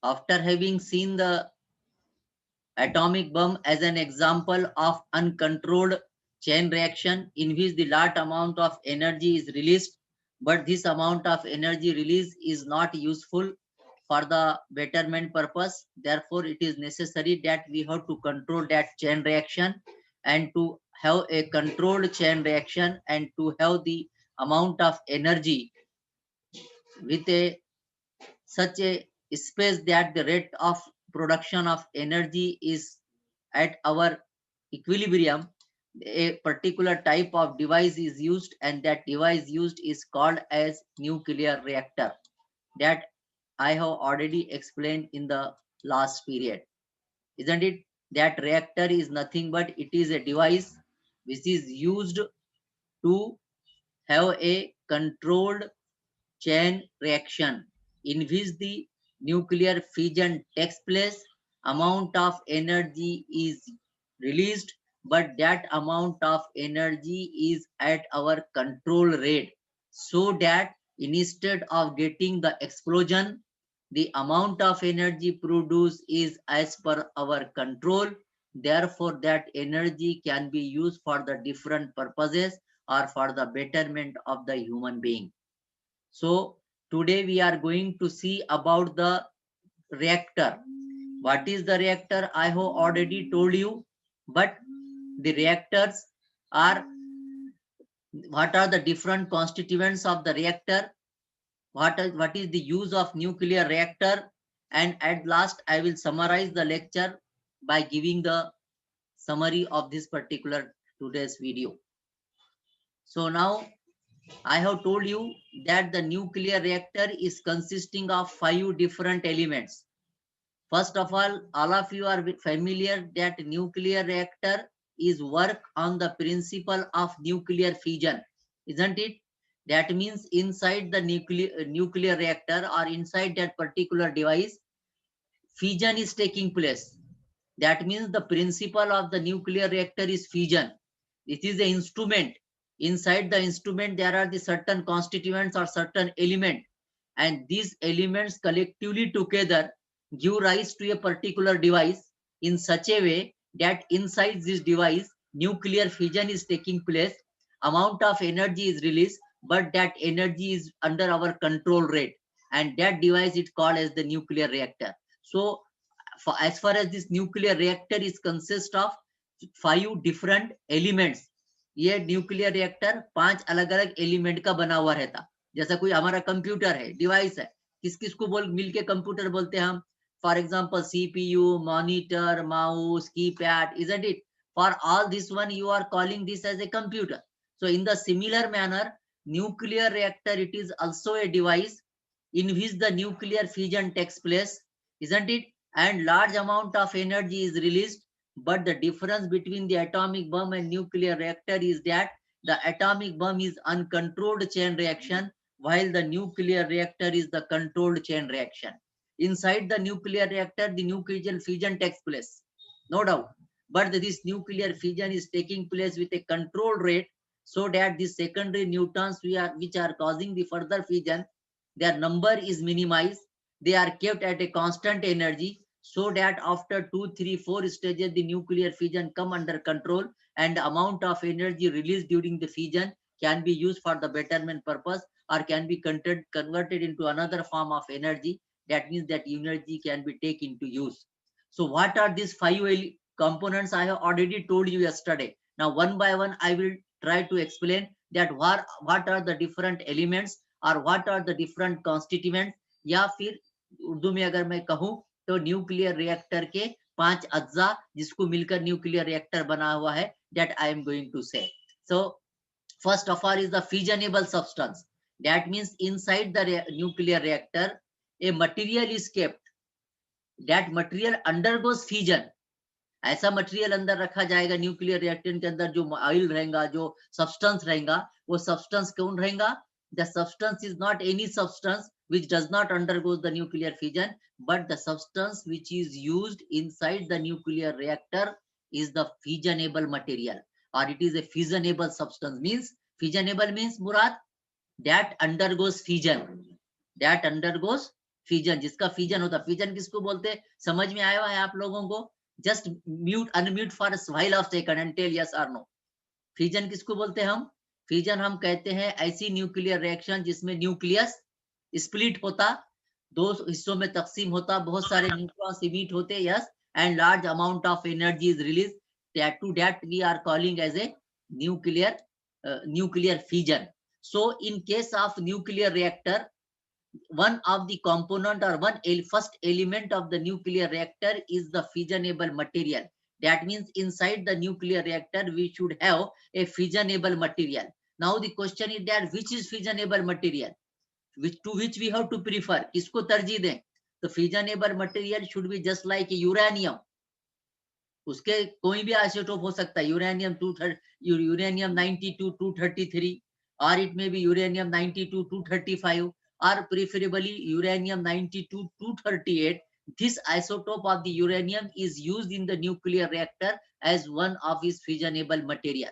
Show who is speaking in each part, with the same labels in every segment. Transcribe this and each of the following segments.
Speaker 1: After having seen the atomic bomb as an example of uncontrolled chain reaction in which the large amount of energy is released, but this amount of energy release is not useful for the betterment purpose. Therefore, it is necessary that we have to control that chain reaction, and to have a controlled chain reaction and to have the amount of energy with a such a space that the rate of production of energy is at our equilibrium. A particular type of device is used, and that device used is called as nuclear reactor, that I have already explained in the last period, isn't it? That reactor is nothing but it is a device which is used to have a controlled chain reaction in which the nuclear fission takes place. Amount of energy is released, but that amount of energy is at our control rate, so that instead of getting the explosion, the amount of energy produced is as per our control. Therefore, that energy can be used for the different purposes or for the betterment of the human being. So today we are going to see about the reactor. What is the reactor? I have already told you, but the reactors are, what are the different constituents of the reactor? What is the use of nuclear reactor? And at last, I will summarize the lecture by giving the summary of this particular today's video. So now I have told you that the nuclear reactor is consisting of 5 different elements. First of all of you are familiar that nuclear reactor is work on the principle of nuclear fission, isn't it? That means inside the nuclear reactor or inside that particular device, fission is taking place. That means the principle of the nuclear reactor is fission. It is an instrument. Inside the instrument, there are the certain constituents or certain element, and these elements collectively together give rise to a particular device in such a way that inside this device, nuclear fission is taking place, amount of energy is released, but that energy is under our control rate, and that device is called as the nuclear reactor. So as far as this nuclear reactor is consist of 5 different elements. ये nuclear reactor 5 अलग अलग element का बना हुआ रहता, जैसा कोई हमारा कंप्यूटर है, डिवाइस है, किस किस को बोल मिलके कंप्यूटर बोलते हैं हम? For example CPU, monitor, mouse, keypad, isn't it? For all this one you are calling this as a computer. So in the similar manner, nuclear reactor, it is also a device in which the nuclear fission takes place, isn't it? And large amount of energy is released, but the difference between the atomic bomb and nuclear reactor is that the atomic bomb is uncontrolled chain reaction, while the nuclear reactor is the controlled chain reaction. Inside the nuclear reactor, the nuclear fission takes place, no doubt, but this nuclear fission is taking place with a controlled rate, so that the secondary neutrons which are causing the further fission, their number is minimized. They are kept at a constant energy, so that after 2, 3, 4 stages, the nuclear fission come under control, and the amount of energy released during the fission can be used for the betterment purpose, or can be converted into another form of energy. That means that energy can be taken into use. So what are these 5 components? I have already told you yesterday. Now one by one I will try to explain that what are the different elements और what are the different constituent, या फिर उर्दू में अगर मैं कहूं तो nuclear reactor के 5 अज्जा जिसको मिलकर न्यूक्लियर रिएक्टर बना हुआ है, that I am going to say. So first of all is the fissionable substance. That means inside the nuclear reactor a material is kept. That material undergoes fission. ऐसा material अंदर रखा जाएगा nuclear reactor के अंदर, जो oil रहेगा, जो substance रहेगा, वो सब्सटेंस कौन रहेगा? The substance is not any substance which does not undergo the nuclear fission, but the substance which is used inside the nuclear reactor is the fissionable material, or it is a fissionable substance. Means fissionable means, Murad, that undergoes fission. That undergoes fission, जिसका fission होता, fission किसको बोलते, समझ में आया है आप लोगों को? Just mute unmute for while of second and tell yes और नो। फिजन किसको बोलते हैं हम? फिजन हम कहते हैं ऐसी न्यूक्लियर रिएक्शन जिसमें न्यूक्लियस स्प्लिट होता, दो हिस्सों में तकसीम होता, बहुत सारे न्यूट्रॉन्स इमिट होते, yes, and large amount of energy is release, that to that we are calling as a nuclear fission. So in case of nuclear reactor, one of the component or first element of the nuclear reactor is the fissionable material. That means inside the nuclear reactor we should have a fissionable material. Now the question is that which is fissionable material, to which we have to prefer, किसको तरजीह दें? तो fissionable material should be just like uranium. उसके कोई भी isotope हो सकता है, यूरेनियम 92 233, और इट में B uranium 92 235, or preferably uranium 92 238. This isotope of the uranium is used in the nuclear reactor as one of its fissionable material.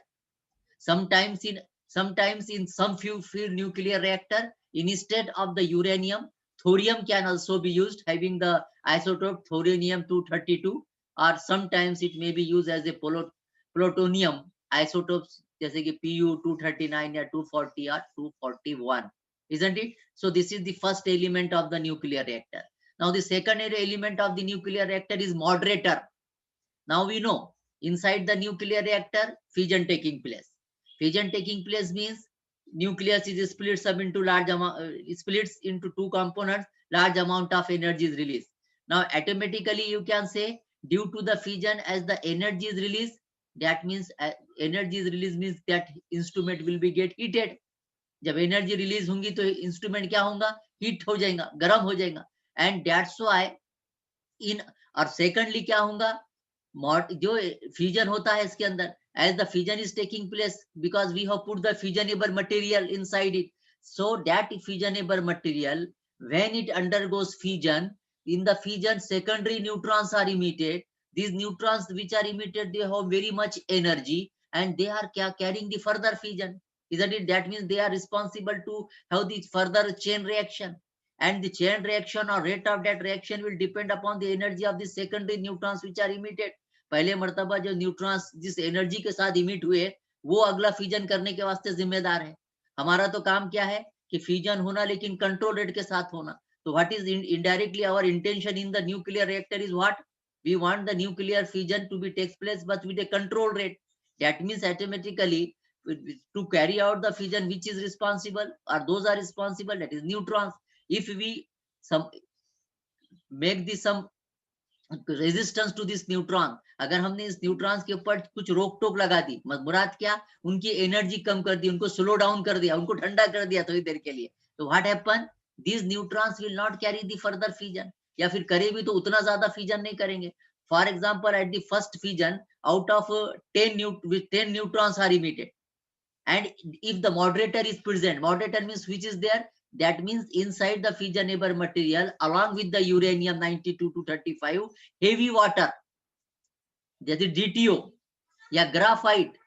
Speaker 1: Sometimes in some few nuclear reactor, instead of the uranium, thorium can also be used, having the isotope thorium 232, or sometimes it may be used as a plutonium isotopes जैसे कि Pu 239 या 240 or 241, isn't it? So this is the first element of the nuclear reactor. Now the second element of the nuclear reactor is moderator. Now we know inside the nuclear reactor fission taking place. Fission taking place means nucleus is splits up into splits into two components, large amount of energy is released. Now automatically you can say due to the fission, as the energy is released, that means energy is released means that instrument will be get heated. जब energy release होंगी तो instrument क्या होगा, heat हो जाएगा, गर्म हो जाएगा, एंड दैट्स व्हाई इन, और सेकंडली क्या होगा, जो फ्यूजन होता है इसके अंदर, as the fusion is taking place, because we have put the fusionable material inside it, so that fusionable material, when it undergoes fusion, in the fusion secondary neutrons are emitted. These neutrons which are emitted, they have very much energy and they are carrying the further fusion, isn't it? That means they are responsible to have the further chain reaction, and the chain reaction or rate of that reaction will depend upon the energy of the secondary neutrons which are emitted. पहले मर्तबा जो neutrons जिस energy के साथ emit हुए, वो अगला fusion करने के वास्ते जिम्मेदार है। हमारा तो काम क्या है कि फ्यूजन होना, लेकिन कंट्रोल रेट के साथ होना। तो what is indirectly our intention in the nuclear reactor is what, we want the nuclear fusion to be takes place but with a control rate. That means automatically to carry out the fusion, which is responsible, or those are responsible, that is neutrons. If we make the some resistance to this neutron, अगर हमने इस neutrons के ऊपर कुछ रोक टोक लगा दी, मुराद क्या, उनकी एनर्जी कम कर दी, उनको स्लो डाउन कर दिया, उनको ठंडा कर दिया थोड़ी देर के लिए, तो what happen, this neutrons will not carry the further fusion, या फिर करे भी तो उतना ज्यादा फ्यूजन नहीं करेंगे. For example at the first fusion out of 10 neutrons are emitted, and if the moderator is present, moderator means which is there, that means inside the fissionable material along with the uranium 92 to 35, heavy water, that is DTO या graphite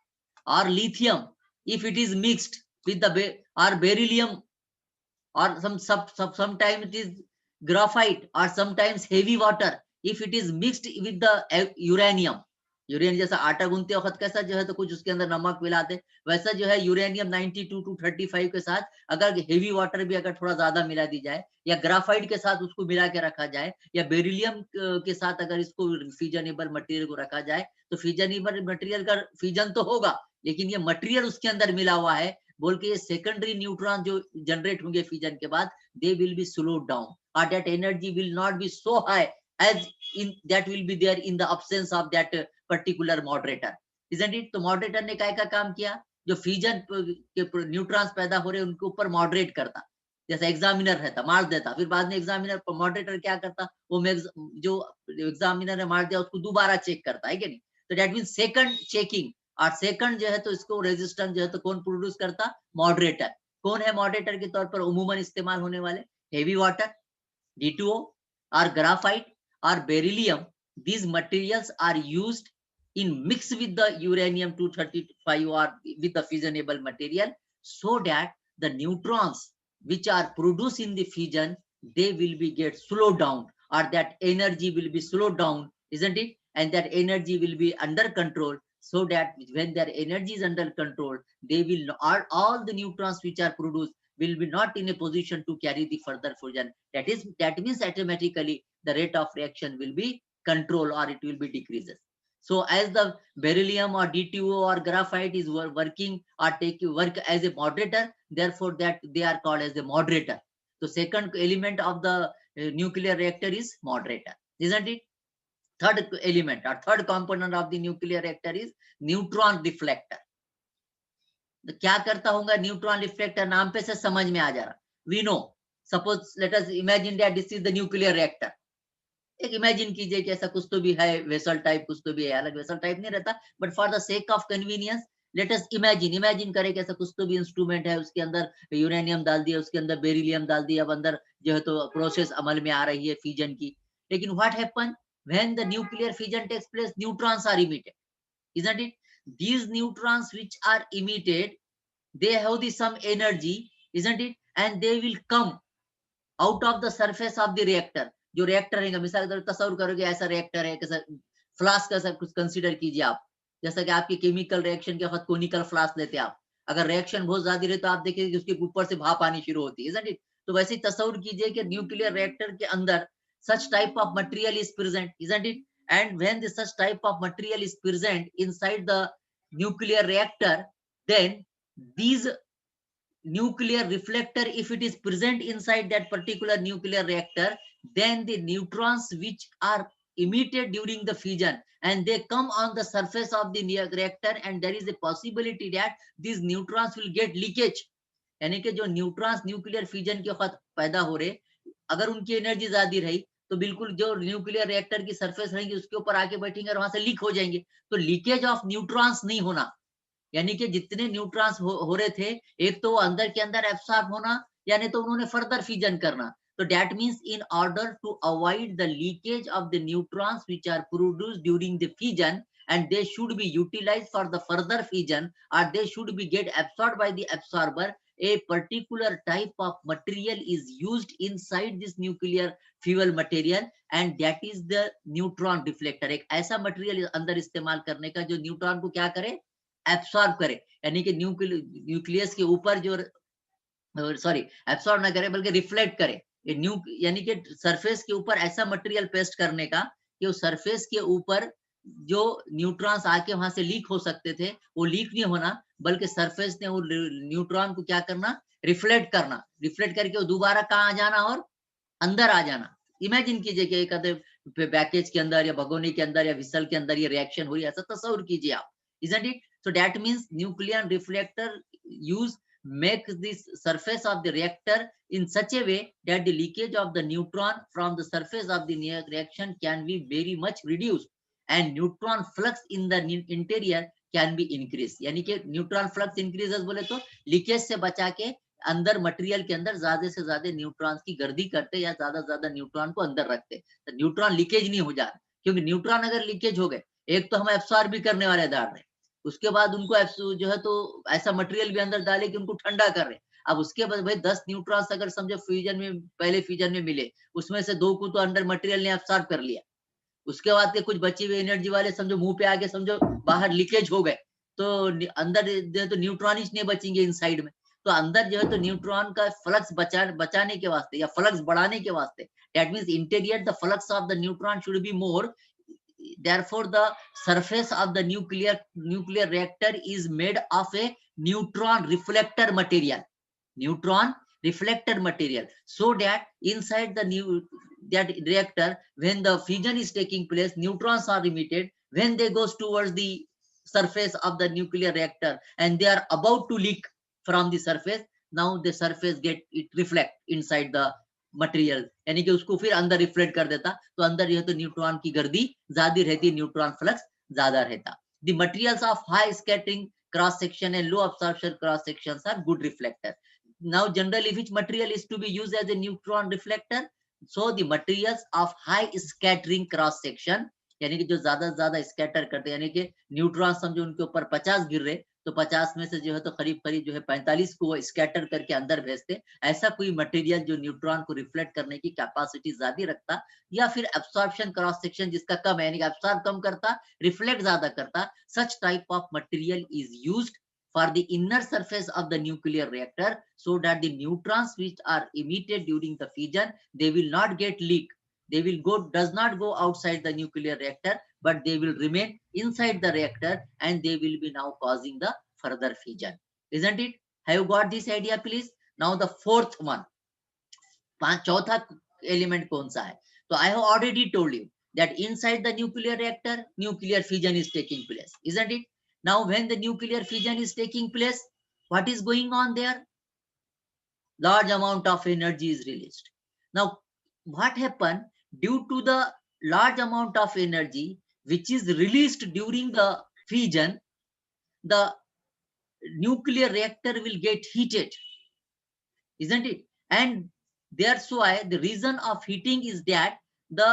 Speaker 1: or lithium, if it is mixed with the or beryllium, or sometimes it is graphite, or sometimes heavy water, if it is mixed with the uranium, uranium जैसा आटा गूंथते वक्त कैसा जो है तो कुछ उसके अंदर नमक मिलाते, वैसा जो है यूरेनियम 92 to 35 के साथ अगर हेवी वाटर भी अगर थोड़ा ज्यादा मिला दी जाए, या ग्राफाइट के साथ उसको मिला के रखा जाए, या बेरिलियम के साथ अगर इसको फ्यूजनेबल मटेरियल को रखा जाए, तो फ्यूजनेबल मटेरियल का फ्यूजन तो होगा, लेकिन ये मटेरियल उसके अंदर मिला हुआ है बोल के ये सेकेंडरी न्यूट्रॉन जो जनरेट होंगे फ्यूजन के बाद, they will be slowed down, और that energy will not be so high as in that will be there in the absence of that particular moderator, isn't it? तो moderator ने काय का काम किया, जो फ्यूजन के न्यूट्रॉन्स पैदा हो रहे उनके ऊपर मॉडरेट करता, जैसा एग्जामिनर रहता मार्क्स देता, फिर बाद में एग्जामिनर मॉडरेटर क्या करता, वो जो एग्जामिनर ने मार्क्स दिया उसको दोबारा चेक करता है कि नहीं. तो दैट मीन सेकंड चेकिंग, और सेकंड जो है तो इसको रेजिस्टेंस जो है तो कौन प्रोड्यूस करता, मॉडरेटर. कौन है मॉडरेटर के तौर पर उमूमन इस्तेमाल होने वाले, हेवी वाटर, D2O और graphite or beryllium. These materials are used in mix with the uranium 235 or with the fissionable material, so that the neutrons which are produced in the fusion they will be get slowed down, or that energy will be slowed down, isn't it? And that energy will be under control, so that when their energy is under control, they will all the neutrons which are produced will be not in a position to carry the further fusion. That means automatically the rate of reaction will be controlled, or it will be decreases. So as the beryllium or D2O or graphite is working or work as a moderator, therefore that they are called as a moderator. So second element of the nuclear reactor is moderator, isn't it? Third element or third component of the nuclear reactor is neutron reflector. तो क्या करता होगा neutron reflector? नाम पे से समझ में आ जा रहा. We know, suppose let us imagine that this is the nuclear reactor. एक इमेजिन कीजिए कि ऐसा कुछ तो भी है, वेसल टाइप कुछ तो भी है, अलग वेसल टाइप नहीं रहता, but for the sake of convenience late us imagine करें कि ऐसा कुछ तो भी इंस्ट्रूमेंट है, उसके अंदर यूरेनियम डाल दिया, उसके अंदर बेरिलियम डाल दिया, अब अंदर जो है तो प्रोसेस अमल में आ रही है फ्यूजन की. लेकिन what happen when the nuclear fusion takes place? Neutrons are emitted, isn't it? These neutrons which are emitted, they have the some energy, isn't it? And they will come out of the surface of the reactor. जो reactor रहेगा, मिसाल के तौर पर तस्वीर करोगे ऐसा reactor है, कैसा फ्लास्क का कुछ कंसीडर कीजिए आप. जैसा कि आपकी केमिकल रिएक्शन के वक्त कोनिकल फ्लास्क लेते हैं आप, अगर रिएक्शन बहुत ज्यादा रहे तो आप देखिए कि उसके ऊपर से भाप आनी शुरू होती है, isn't it? तो वैसे ही तस्वीर कीजिए कि न्यूक्लियर रिएक्टर के अंदर such type of material is present, isn't it? And when this such type of material is present inside the nuclear reactor, then these nuclear reflector, if it is present inside that particular nuclear reactor, then the neutrons which are emitted during the fission and they come on the surface of the reactor, and there is a possibility that these neutrons will get leakage. यानी कि जो neutrons nuclear fusion के वक्त पैदा हो रहे, अगर उनकी एनर्जी ज्यादा रही तो बिल्कुल जो न्यूक्लियर रिएक्टर की सरफेस रहेगी उसके ऊपर आके बैठेंगे और वहां से लीक हो जाएंगे. तो लीकेज ऑफ न्यूट्रॉन्स नहीं होना, यानी कि जितने न्यूट्रॉन्स हो रहे थे, एक तो वो अंदर के अंदर एब्सॉर्ब होना, यानी तो उन्होंने फर्दर फ्यूजन करना. तो that means in order to avoid the leakage of the neutrons which are produced during the fusion, and they should be utilized for the further fission, or they should be get absorbed by the absorber, a particular type of material is used inside this nuclear fuel material, and that is the neutron reflector. एक ऐसा material अंदर इस्तेमाल करने का जो neutron को क्या करे, एब्सॉर्ब करे, यानी कि न्यूक्लियस के ऊपर जो एब्सॉर्ब ना करे बल्कि रिफ्लेक्ट करे. यानी कि सरफेस के ऊपर ऐसा मटेरियल पेस्ट करने का कि उस सरफेस के ऊपर जो न्यूट्रॉन्स आके वहां से लीक हो सकते थे वो लीक नहीं होना, बल्कि सरफेस ने वो न्यूट्रॉन को क्या करना, रिफ्लेक्ट करना. रिफ्लेक्ट करके वो दोबारा कहाँ आ जाना और अंदर आ जाना. इमेजिन कीजिए कि एक पैकेज के अंदर या भगोनी के अंदर या विसल के अंदर ये रिएक्शन हुई, ऐसा तस्वीर कीजिए आप, isn't it? So that means nuclear reflector use makes this surface of the reactor in such a way that the leakage of the neutron from the surface of the reaction can be very much reduced, and neutron flux in the interior can be increased. यानी कि neutron flux increases बोले तो leakage से बचा के अंदर material के अंदर ज्यादा से ज्यादा न्यूट्रॉन्स की गर्दी करते या ज्यादा न्यूट्रॉन को अंदर रखते, तो न्यूट्रॉन लीकेज नहीं हो जा रहा. क्योंकि न्यूट्रॉन अगर लीकेज हो गए, एक तो हम एब्सॉर्ब भी करने वाले डाल रहे, उसके बाद उनको जो है तो ऐसा मटेरियल भी अंदर डाले कि उनको ठंडा कर रहे. अब उसके बाद भाई 10 न्यूट्रॉन्स अगर समझो फ्यूजन में पहले फ्यूजन में मिले, उसमें से 2 को तो अंदर मटेरियल ने एब्सॉर्ब कर लिया, उसके बाद के कुछ बची हुई एनर्जी वाले समझो मुंह पे आके समझो बाहर लीकेज हो गए, तो अंदर तो न्यूट्रॉन ही नहीं बचेंगे इनसाइड में. तो अंदर जो है तो न्यूट्रॉन का फ्लक्स बचाने के वास्ते या फ्लक्स बढ़ाने के वास्ते, that means interior the flux of the neutron should be more. Therefore the surface of the nuclear reactor is made of a neutron reflector material, so that inside the that reactor, when the fission is taking place, neutrons are emitted. When they goes towards the surface of the nuclear reactor and they are about to leak from the surface, now the surface get it reflect inside the material, यानी कि उसको फिर अंदर reflect कर देता, तो अंदर जो है तो न्यूट्रॉन की गर्दी ज्यादा रहती, न्यूट्रॉन फ्लक्स ज्यादा रहता. The materials of high scattering cross section and low absorption cross sections are good reflector. Now generally which material is to be used as a neutron reflector? So the materials of high scattering cross section, यानी कि जो ज्यादा scatter करते, यानी कि neutron समझो उनके ऊपर 50 गिर रहे, तो 50 में से जो है तो करीब करीब जो है 45 को वो स्कैटर करके अंदर भेजते। ऐसा कोई मटेरियल जो न्यूट्रॉन को रिफ्लेक्ट करने की कैपेसिटी ज्यादा रखता, या फिर एब्सॉर्प्शन क्रॉस सेक्शन जिसका कम है, यानी एब्सॉर्ब कम करता, रिफ्लेक्ट ज्यादा करता, सच type of material is used for the inner surface of the nuclear reactor, so that the neutrons which are emitted during the fission, they will not get leak. They will does not go outside the nuclear reactor, but they will remain inside the reactor, and they will be now causing the further fission. Isn't it? Have you got this idea, please? Now the fourth one. चौथा element कौन सा है? तो I have already told you that inside the nuclear reactor, nuclear fission is taking place. Isn't it? Now, when the nuclear fission is taking place, what is going on there? Large amount of energy is released. Now, what happened? Due to the large amount of energy which is released during the fission, the nuclear reactor will get heated, isn't it? And that's why the reason of heating is that the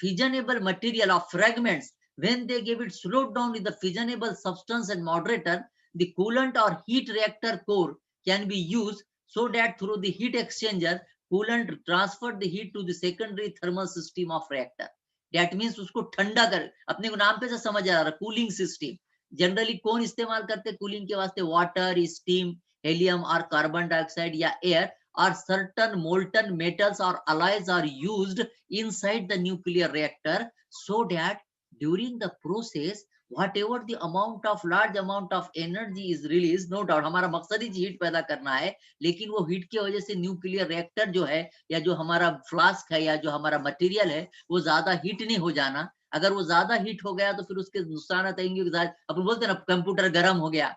Speaker 1: fissionable material of fragments, when they give it slowed down with the fissionable substance and moderator, the coolant or heat reactor core can be used, so that through the heat exchanger, coolant transfer the heat to the secondary thermal system of reactor. That means उसको ठंडा कर, अपने को नाम पे से समझ आ रहा, कूलिंग सिस्टम। जनरली कौन इस्तेमाल करते कूलिंग के वास्ते? वाटर, स्टीम, हेलियम और कार्बन डाइऑक्साइड या air, or certain molten metals or alloys are used inside the nuclear reactor, so that during the process whatever the amount of large amount of energy is released, no doubt हमारा मकसद ही heat पैदा करना है, लेकिन वो heat की वजह से न्यूक्लियर रिएक्टर जो है, या जो हमारा फ्लास्क है, या जो हमारा मटेरियल है, वो ज्यादा हीट नहीं हो जाना। अगर वो ज्यादा हीट हो गया तो फिर उसके नुकसान आएंगे। अपन बोलते हैं ना कंप्यूटर गर्म हो गया,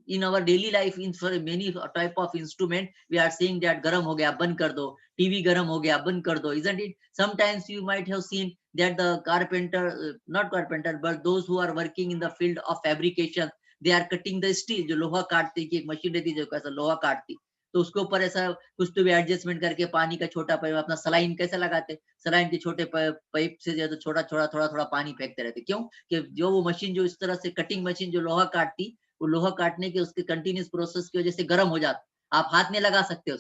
Speaker 1: in our daily life, in for many type of instrument we are saying that garam ho gaya band kar do, tv garam ho gaya band kar do, isn't it? Sometimes you might have seen that the carpenter, not carpenter, but those who are working in the field of fabrication, they are cutting the steel, जो लोहा काटते की एक machine रहती है जो कैसा लोहा काटती, तो उसके ऊपर ऐसा कुछ तो भी एडजस्टमेंट करके पानी का छोटा पाइप, अपना सलाइन कैसे लगाते, सलाइन के छोटे पाइप से जो छोटा छोटा थोड़ा थोड़ा पानी फेंकते रहते। क्यों? कि जो वो मशीन जो इस तरह से कटिंग मशीन जो लोहा काटती, वो लोहा काटने के उसके कंटिन्यूस प्रोसेस की वजह से गर्म हो जाता, आप हाथ में लगा सकते हो,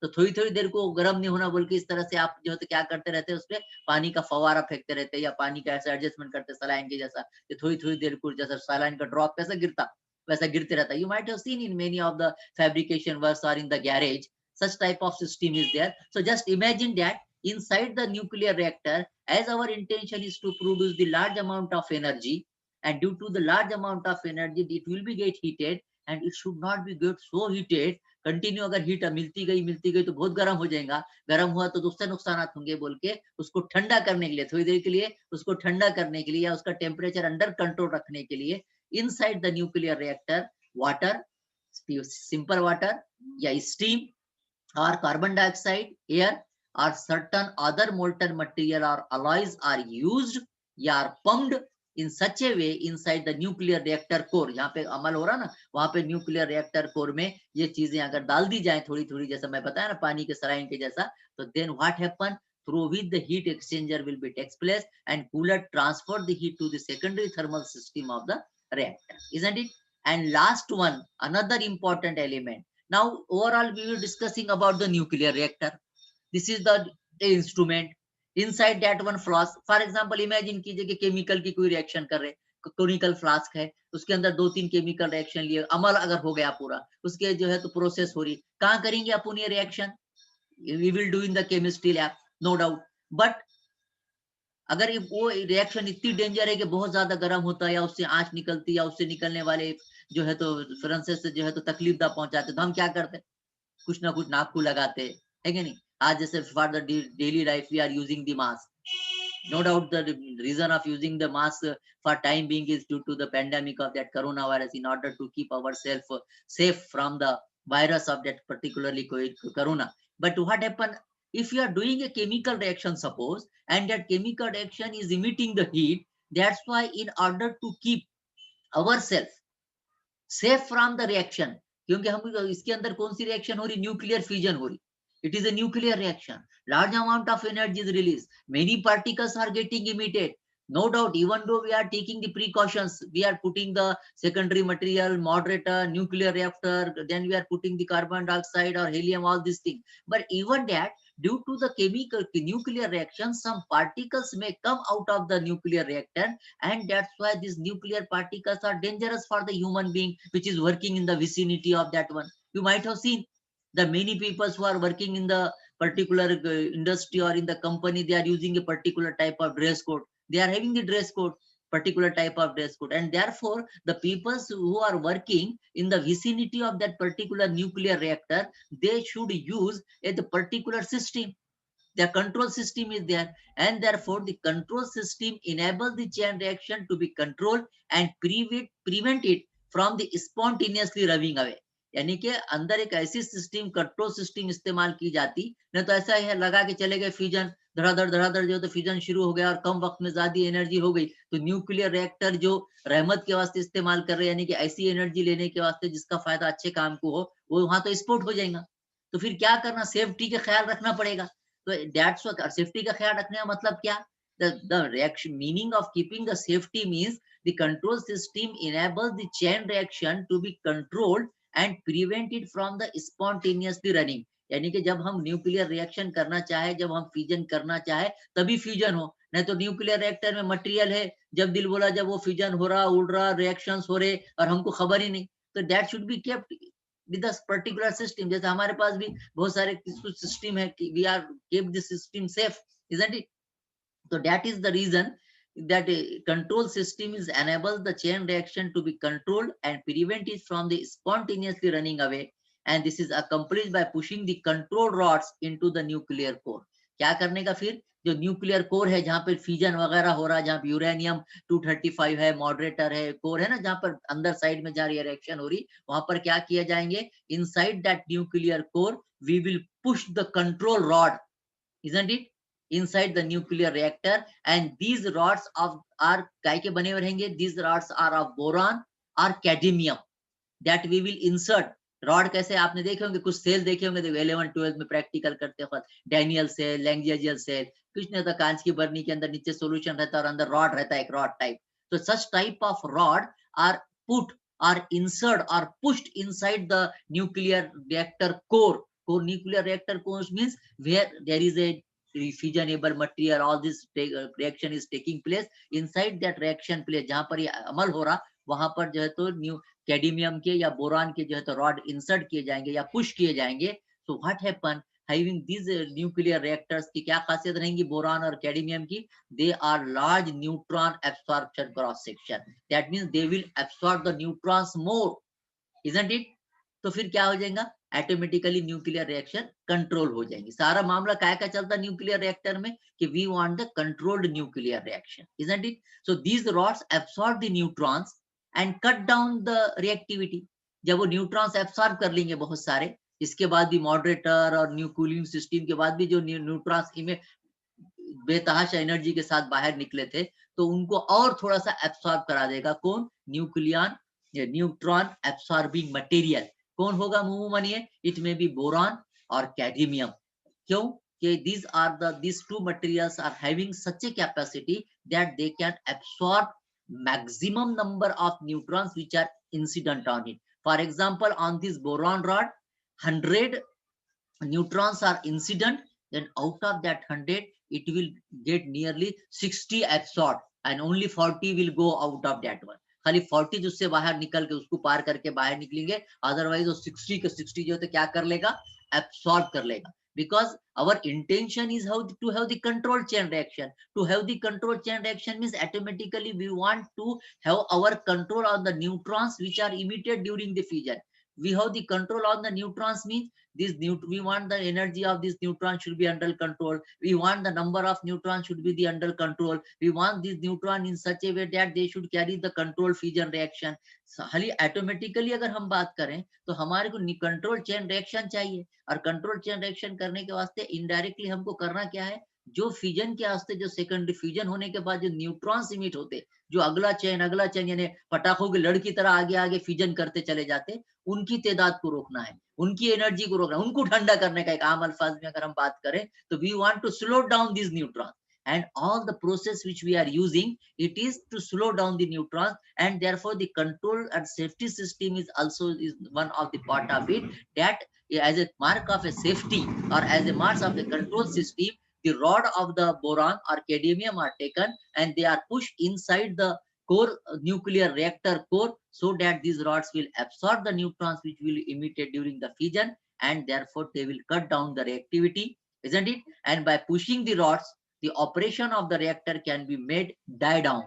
Speaker 1: तो थोड़ी थोड़ी देर को गर्म नहीं होना बोल के इस तरह से आप जो है तो क्या करते रहते हैं, उसपे पानी का फवारा फेंकते रहते हैं, या पानी का ऐसा एडजस्टमेंट करते सलाइन के जैसा, थोड़ी थोड़ी देर को जैसा सलाइन का ड्रॉप कैसा गिरता वैसा गिरते रहता। You might have seen in many of the fabrication works और in the garage, such type of system is there. So just imagine that inside the nuclear reactor, as our intention is to produce the large amount of energy, and due to the large amount of energy it will be get heated, and it should not be get so heated continue. अगर heat मिलती गई तो बहुत गर्म हो जाएगा, गर्म हुआ तो दूसरे नुकसान होंगे बोल के उसको ठंडा करने के लिए, थोड़ी देर के लिए उसको ठंडा करने के लिए, या उसका टेम्परेचर अंडर कंट्रोल रखने के लिए, inside the nuclear reactor water, simple water या steam or carbon dioxide, air or certain other molten material or alloys are used या are pumped in such a way inside the nuclear reactor core। यहाँ पे अमल हो रहा ना, वहां पे nuclear reactor core में ये चीजें अगर डाल दी जाए थोड़ी थोड़ी, जैसा मैं बताया ना पानी के सलाइन के जैसा, तो then what happen, through which the heat exchanger will be takes place and cooler transfer the heat to the secondary thermal system of the reactor, isn't it? And last one, another important element. Now overall we were discussing about the nuclear reactor. This is the instrument, inside that one flask. For example, imagine कीजिए कि chemical की कोई reaction कर रहे, conical flask है, उसके अंदर 2-3 chemical reaction लिए, अमल अगर हो गया पूरा, उसके जो है तो प्रोसेस हो रही, कहाँ करेंगे अपन ये reaction? We will do in the chemistry lab, no doubt. But अगर वो रिएक्शन इतनी डेंजर है कि बहुत ज्यादा गर्म होता है, या उससे आंच निकलती, या उससे निकलने वाले जो है तो फ्रेंसेस से जो है तो तकलीफ दा पहुंचाते, तो हम क्या करते? कुछ ना कुछ नाक को लगाते है कि नहीं? आज जैसे for the daily life we are using the mask, no doubt the reason of using the mask for time being is due to the pandemic of that coronavirus, in order to keep ourselves safe from the virus of that particularly corona. But what happened if you are doing a chemical reaction, suppose, and that chemical reaction is emitting the heat? That's why in order to keep ourselves safe from the reaction, क्योंकि हम इसके अंदर कौन सी reaction हो रही? Nuclear fusion हो रही। It is a nuclear reaction. Large amount of energy is released. Many particles are getting emitted. No doubt, even though we are taking the precautions, we are putting the secondary material, moderator, nuclear reactor, then we are putting the carbon dioxide or helium, all these things. But even that, due to the chemical nuclear reaction, some particles may come out of the nuclear reactor, and that's why these nuclear particles are dangerous for the human being which is working in the vicinity of that one. You might have seen the many people who are working in the particular industry or in the company, they are using a particular type of dress code, they are having the dress code, particular type of dress code, and therefore the people who are working in the vicinity of that particular nuclear reactor, they should use a the particular system. Their control system is there, and therefore the control system enables the chain reaction to be controlled and prevent it from the spontaneously running away. यानी कि अंदर एक ऐसी system, control system इस्तेमाल की जाती, नहीं तो ऐसा है लगा के चले गए फ्यूजन, धड़ाधड़ जो तो फ्यूजन शुरू हो गया और कम वक्त में ज्यादा एनर्जी हो गई, तो न्यूक्लियर रिएक्टर जो रहमत के वास्ते इस्तेमाल कर रहे हैं, यानी कि ऐसी एनर्जी लेने के वास्ते जिसका फायदा अच्छे काम को हो, वो वहां तो स्फोट हो जाएगा। तो फिर क्या करना, सेफ्टी का ख्याल रखना पड़ेगा। तो दैट्स व्हाट सेफ्टी का ख्याल रखने का मतलब क्या, the reaction meaning of keeping the safety means the control system enables the chain reaction to be controlled and prevent it from the spontaneously running। यानी कि जब हम न्यूक्लियर रिएक्शन करना चाहे, जब हम फ्यूजन करना चाहे तभी फ्यूजन हो, नहीं तो न्यूक्लियर रिएक्टर में मटेरियल है, जब दिल बोला जब वो फ्यूजन हो रहा, उड़ रहा, रिएक्शंस हो रहे और हमको खबर ही नहीं। तो that should be kept with the particular system. जैसे हमारे पास भी बहुत सारे सिस्टम है कि we are keep the system safe, isn't it? So that is the reason that a control system is enables the chain reaction to be controlled and prevent it from the spontaneously running away, and this is accomplished by pushing the control rods into the nuclear core। क्या करने का फिर, जो nuclear core है जहां पर fusion वगैरह हो रहा है, जहां यूरेनियम 235 है, मॉडरेटर है, कोर है ना, जहां पर अंदर साइड में जहां रिएक्शन हो रही, वहां पर क्या किया जाएंगे, inside that nuclear core we will push the control rod, isn't it, inside the nuclear reactor, and these rods of are काय के बने हुए रहेंगे, these rods are of boron or cadmium that we will insert। Rod कैसे आपने देखे होंगे, कुछ सेल देखे होंगे, 11 12 में प्रैक्टिकल करते वक्त, डैनियल सेल, लैंगजियल सेल, कुछ नहीं होता, कांच की बर्नी के अंदर नीचे सॉल्यूशन रहता है और अंदर रॉड रहता है, एक रॉड टाइप। तो such type of rod are put or insert or pushed inside the nuclear reactor core। core nuclear reactor core means where there is a fusionable material, all this reaction is taking place inside that reaction place, जहां पर ये अमल हो रहा, वहां पर जो है तो न्यू कैडमियम के या बोरान के जो है तो रॉड इंसर्ट किए जाएंगे या पुश किए जाएंगे। So what happen, having these nuclear reactors की क्या खासियत रहेंगी बोरान और कैडमियम की, they are large neutron absorption cross section, that means they will absorb the neutrons more, isn't it? तो फिर क्या हो जाएगा, ऑटोमेटिकली न्यूक्लियर रिएक्शन कंट्रोल हो जाएंगी। सारा मामला काय का चलता न्यूक्लियर रिएक्टर में कि we want the controlled nuclear reaction, isn't it? So these rods absorb the neutrons and cut down the reactivity। जब वो न्यूट्रॉन्स एब्सॉर्ब कर लेंगे बहुत सारे, इसके बाद भी मॉडरेटर और न्यू कूलिंग सिस्टम के बाद भी जो न्यूट्रॉन्स में बेतहाशा एनर्जी के साथ बाहर निकले थे, तो उनको और थोड़ा सा एब्सॉर्ब करा देगा कौन, न्यूक्लियन न्यूट्रॉन एब्सॉर्बिंग मटेरियल। कौन होगा अमूमन ये, इट में बी बोरॉन और कैडमियम। क्यों कि these two materials are having such a capacity that they can absorb maximum number of neutrons which are incident on it। For example, on this boron rod 100 neutrons are incident, then out of that 100 it will get nearly 60 absorbed and only 40 will go out of that one। खाली 40 उससे बाहर निकल के उसको पार करके बाहर निकलेंगे, otherwise वो 60 के 60 जो है क्या कर लेगा, एब्सॉर्ब कर लेगा। Because our intention is how to have the control chain reaction। To have the control chain reaction means automatically we want to have our control on the neutrons which are emitted during the fission। We have the control on the neutrons means we want the energy of this neutron should be under control, we want the number of neutrons should be the under control, we want this neutron in such a way that they should carry the control fission reaction। खाली automatically अगर हम बात करें तो हमारे को control chain reaction चाहिए, और कंट्रोल चेन रिएक्शन करने के वास्ते इनडायरेक्टली हमको करना क्या है, जो फ्यूजन के वास्ते जो सेकेंडरी फ्यूजन होने के बाद जो न्यूट्रॉन्स इमिट होते, जो अगला चेन यानी पटाखों की लड़ की तरह आगे आगे फ्यूजन करते चले जाते, उनकी तादाद को रोकना है, उनकी एनर्जी को रोकना, उनको ठंडा करने का। एक आम अल्फाज में अगर हम बात करें तो we want to slow down this neutron and all the process which we are using, it is to slow down the neutrons, and therefore the control and safety system is also is one of the part of it, that as a mark of a safety or as a mark of a control system, the rod of the boron or cadmium are taken and they are pushed inside the core nuclear reactor core, so that these rods will absorb the neutrons which will emitted during the fission, and therefore they will cut down the reactivity, isn't it? And by pushing the rods, the operation of the reactor can be made die down.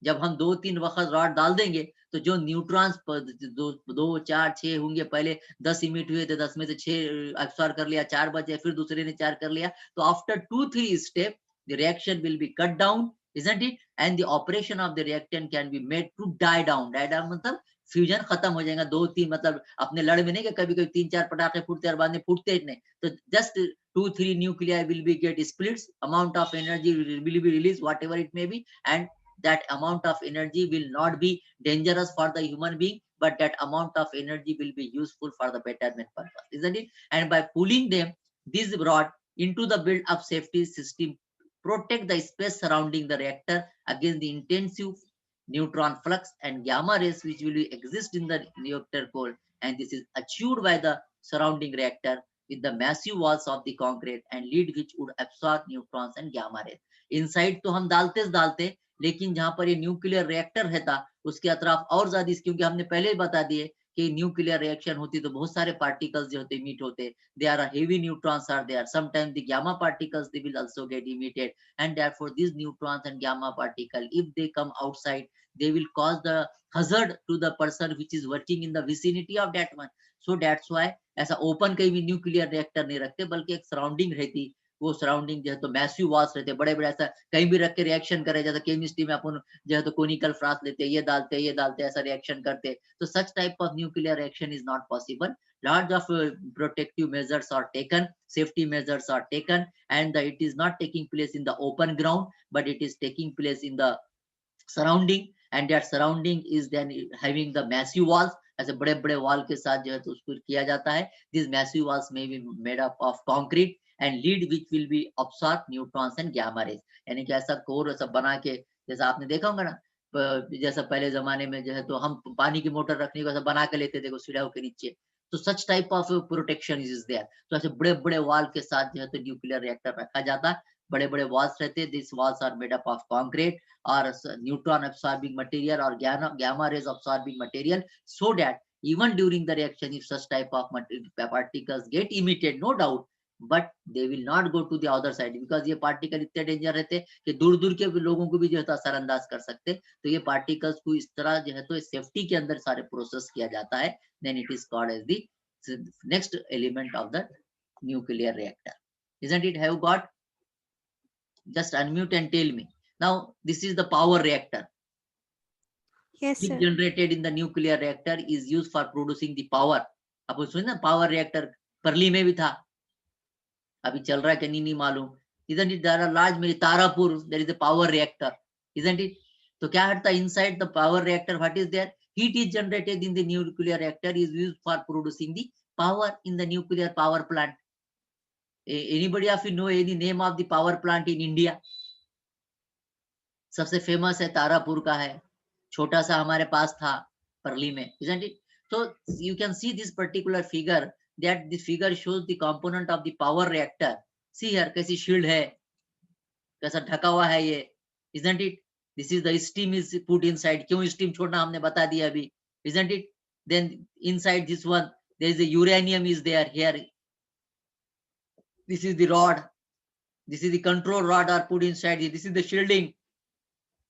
Speaker 1: जब हम 2-3 वक्त rod डाल देंगे तो जो neutrons दो 4 6 होंगे, पहले 10 इमिट हुए थे, 10 में से 6 एब्सॉर्ब कर लिया, 4 बचे, फिर दूसरे ने 4 कर लिया, तो after 2-3 step the reaction will be cut down, isn't it? And the operation of the reactant can be made to die down. Die down मतलब फ्यूजन खत्म हो जाएगा, 2-3 मतलब अपने लड़ में नहीं कि कभी कभी 3-4 पटाखे फूटते और बाद में फूटते नहीं, तो just 2-3 nuclei will be get splits, amount of energy will be released, whatever it may be, and that amount of energy will not be dangerous for the human being, but that amount of energy will be useful for the betterment purpose, isn't it? And by pulling them, this rod into the build up safety system protect the space surrounding the reactor against the intensive neutron flux and gamma rays which will exist in the reactor core, and this is achieved by the surrounding reactor with the massive walls of the concrete and lead which would absorb neutrons and gamma rays. Inside तो हम डालते, लेकिन जहां पर ये nuclear reactor रहता उसके अतराफ और ज्यादा, क्योंकि हमने पहले ही बता दिए कि न्यूक्लियर रिएक्शन होती तो बहुत सारे पार्टिकल्स जो होते इमिट होते, they are heavy neutrons are there, sometimes the gamma particles they will also get emitted, and therefore these neutrons and gamma particle if they come outside they will cause the hazard to the person which is working in the vicinity of that one. So that's why ऐसा open कहीं भी nuclear reactor नहीं रखते, बल्कि एक surrounding रहती, वो surrounding जो है तो मैसिव वॉल्स रहते, बड़े बड़े, ऐसा कहीं भी रख के रिएक्शन करे, जैसे केमिस्ट्री में अपन जो है तो कोनिकल फ्लास्क लेते, ये डालते ऐसा रिएक्शन करते, तो such type of nuclear reaction is not possible. Large of protective measures are taken, safety measures are taken, and it is not taking place in the open ground, but it is taking place in the surrounding, and that surrounding is then having the massive walls, ऐसे बड़े बड़े wall के साथ जो है तो उसको किया जाता है. These massive walls may be made up of concrete and lead which will be absorb neutrons and gamma rays. यानी कि ऐसा कोर ऐसा बना के, जैसा आपने देखा होगा ना, जैसा पहले जमाने में जो है तो हम पानी की मोटर रखने को ऐसा बना के लेते थे सीढ़ियों के नीचे, तो such type of protection is there. तो ऐसे बड़े बड़े वॉल के साथ जो है तो न्यूक्लियर रिएक्टर रखा जाता, बड़े बड़े वॉल्स रहते, this walls are made up of concrete or neutron absorbing material or gamma rays absorbing material, so that even during the reaction if such type of particles get emitted, no doubt, but they will not go to the other side, because ये particle इतने danger रहते कि दूर दूर के लोगों को भी जो है तो असरअंदाज कर सकते, तो ये पार्टिकल्स को इस तरह जो है तो सेफ्टी के अंदर सारे प्रोसेस किया जाता है, then it is called as the next element of the nuclear reactor, isn't it? Have got? Just unmute and tell me. Now, this is the power reactor.
Speaker 2: Yes,
Speaker 1: Heat
Speaker 2: sir.
Speaker 1: generated in the nuclear reactor is used for producing the power. अब सुन ना, power reactor परली में भी था, अभी चल रहा है कि नहीं मालूम. Isn't it? There are large, मेरी Tarapur, there is a power reactor, isn't it? तो क्या हटता inside the power reactor? What is there? Heat is generated in the nuclear reactor is used for producing the power in the nuclear power plant. Anybody of you know any name of the power plant in India? सबसे famous है तारापुर का है, छोटा सा हमारे पास था परली में, isn't it? So you can see this particular figure, that the figure shows the component of the power reactor. See here कैसी शील्ड है, कैसा ढका हुआ है ये, isn't it? This is the steam is put inside. क्यों steam छोड़ना हमने बता दिया अभी, isn't it? Then inside this one there is a uranium is there here. This is the rod, this is the control rod are put inside. This is the shielding,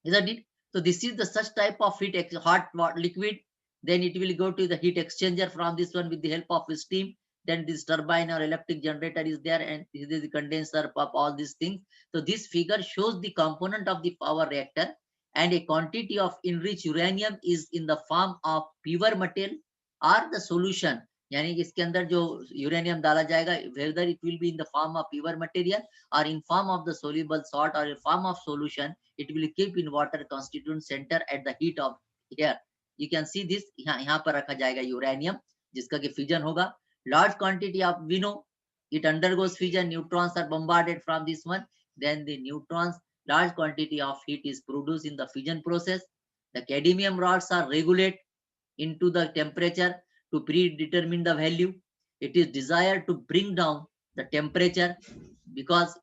Speaker 1: isn't it? So this is the such type of heat hot liquid, then it will go to the heat exchanger from this one with the help of steam, then this turbine or electric generator is there, and this is the condenser of all these things. So this figure shows the component of the power reactor, and a quantity of enriched uranium is in the form of pure material or the solution, यानी कि इसके अंदर जो uranium डाला जाएगा, whether it will be in the form of pure material or in form of the soluble salt or in form of solution, it will keep in water constituent center at the heat of here. You can see this, यहाँ पर रखा जाएगा uranium जिसका कि fission होगा. Large quantity of, we know it undergoes fission, neutrons are bombarded from this one, then the neutrons large quantity of heat is produced in the fission process. The cadmium rods are regulated into the temperature to predetermine the value. It is desired to bring down the temperature because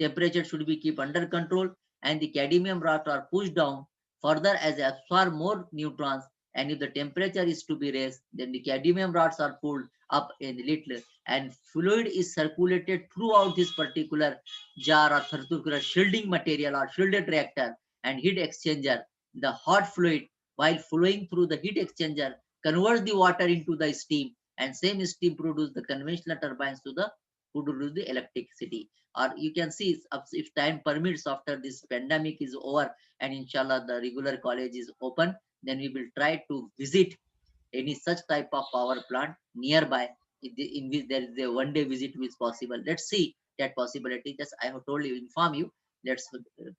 Speaker 1: temperature should be kept under control, and the cadmium rods are pushed down further as they absorb more neutrons. And if the temperature is to be raised, then the cadmium rods are pulled up a little, and fluid is circulated throughout this particular jar or particular shielding material or shielded reactor and heat exchanger. The hot fluid, while flowing through the heat exchanger, converts the water into the steam, and same steam produce the conventional turbines to produce the electricity. Or you can see if time permits, after this pandemic is over and inshallah the regular college is open, then we will try to visit any such type of power plant nearby in which there is a one-day visit which is possible. Let's see that possibility. Just I have told you, inform you. Let's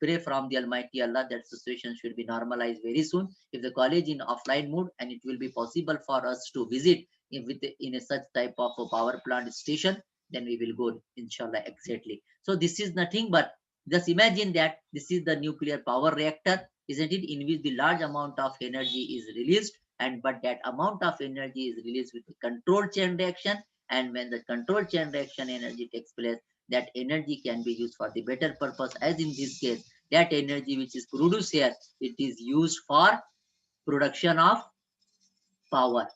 Speaker 1: pray from the Almighty Allah that situation should be normalized very soon. If the college in offline mode, and it will be possible for us to visit in a such type of a power plant station, then we will go inshallah exactly. So this is nothing but, just imagine that this is the nuclear power reactor, isn't it, in which the large amount of energy is released, and but that amount of energy is released with the controlled chain reaction. And when the controlled chain reaction energy takes place, that energy can be used for the better purpose, as in this case that energy which is produced here, it is used for production of power,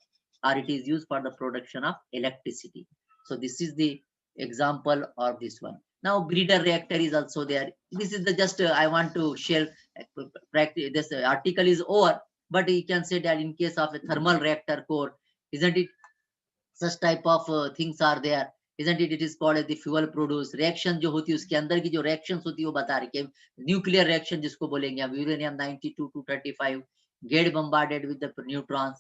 Speaker 1: or it is used for the production of electricity. So this is the example of this one. Now breeder reactor is also there. This is the just I want to share practice. This article is over, but you can say that in case of a thermal reactor core, isn't it, such type of things are there, isn't it? It is called as the fuel produce reaction जो होती है उसके अंदर की जो reactions होती है वो बता रही है nuclear reaction जिसको बोलेंगे हम, uranium 92 to 35 get bombarded with the neutrons,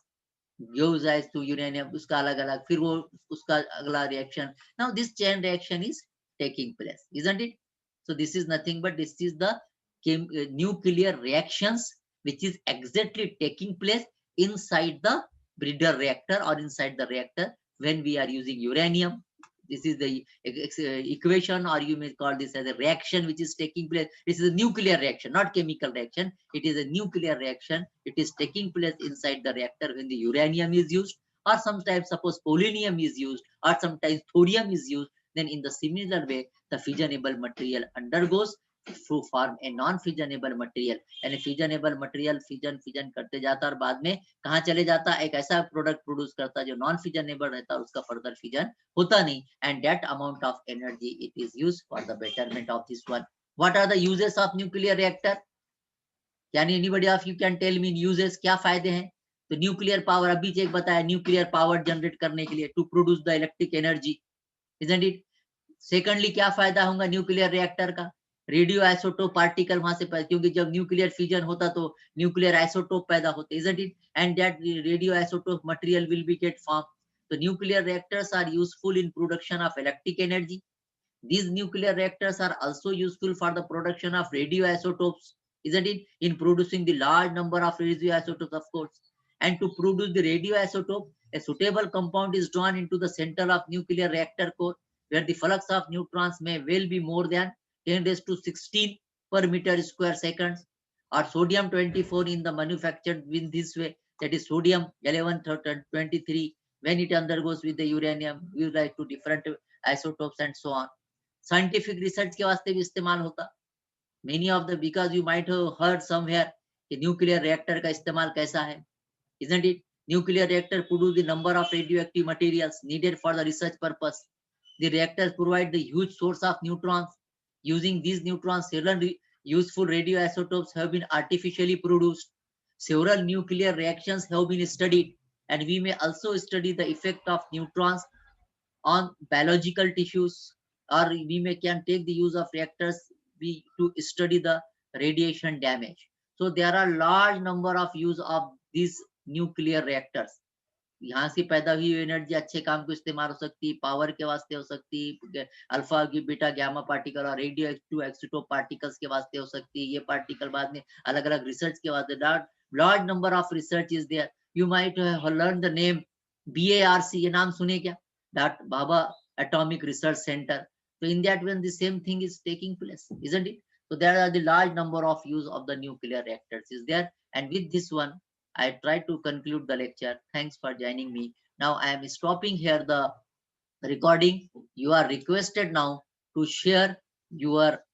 Speaker 1: gives rise to uranium, उसका अलग अलग, फिर वो उसका अगला reaction. Now this chain reaction is taking place, isn't it? So this is nothing but this is the nuclear reactions which is exactly taking place inside the breeder reactor or inside the reactor when we are using uranium. This is the equation, or you may call this as a reaction which is taking place. This is a nuclear reaction, not chemical reaction. It is a nuclear reaction. It is taking place inside the reactor when the uranium is used, or sometimes suppose polonium is used, or sometimes thorium is used. Then in the similar way, the fissionable material undergoes to form a non-fissionable material, and a fissionable material fission करते जाता और बाद में कहाँ चले जाता, एक ऐसा प्रोडक्ट प्रोड्यूस करता जो नॉन फिजनेबल रहता और उसका फर्दर फिजन होता नहीं, and that amount of energy it is used for the betterment of this one. What are the uses of nuclear reactor? Can anybody of you can tell me uses, क्या फायदे हैं? तो nuclear power अभी एक बताया, nuclear power generate करने के लिए to produce the electric energy, isn't it? Secondly क्या फायदा होगा न्यूक्लियर रिएक्टर का? रेडियो आइसोटोप पार्टिकल वहां से, क्योंकि जब न्यूक्लियर फ्यूजन होता तो न्यूक्लियर आइसोटोप पैदा होते, isn't it? And that radio isotope material will be get formed. So nuclear reactors are useful in production of electric energy. These nuclear reactors are also useful for the production of radioisotopes, isn't it? In producing the large number of radioisotopes, of course. And to produce the radioisotope, a suitable compound is drawn into the center of nuclear reactor core, where the flux of neutrons may well be more than 10 raised to 16 per meter square seconds, or sodium 24 in the manufactured in this way, that is sodium 1123, when it undergoes with the uranium, gives rise to different isotopes and so on. Scientific research के वास्ते भी इस्तेमाल होता. Many of the, because you might have heard somewhere कि nuclear reactor का इस्तेमाल कैसा है, isn't it? Nuclear reactor produce the number of radioactive materials needed for the research purpose. The reactors provide the huge source of neutrons. Using these neutrons, several useful radioisotopes have been artificially produced. Several nuclear reactions have been studied, and we may also study the effect of neutrons on biological tissues, or we can take the use of reactors to study the radiation damage. So there are large number of use of these nuclear reactors. यहाँ से पैदा हुई energy अच्छे काम को इस्तेमाल हो सकती है, पावर के वास्ते हो सकती है, अल्फा बीटा गामा पार्टिकल और रेडियो एक्टिव आइसोटोप पार्टिकल्स के वास्ते हो सकती है, ये पार्टिकल बाद में अलग अलग रिसर्च के वास्ते. large number of research is there. You might have learned the name BARC, ये नाम सुने क्या? That Baba Atomic Research Center. So in that when the same thing is taking place, isn't it? So there are the large number of use of the nuclear reactors is there. And with this one, I try to conclude the lecture. Thanks for joining me. Now I am stopping here the recording. You are requested now to share your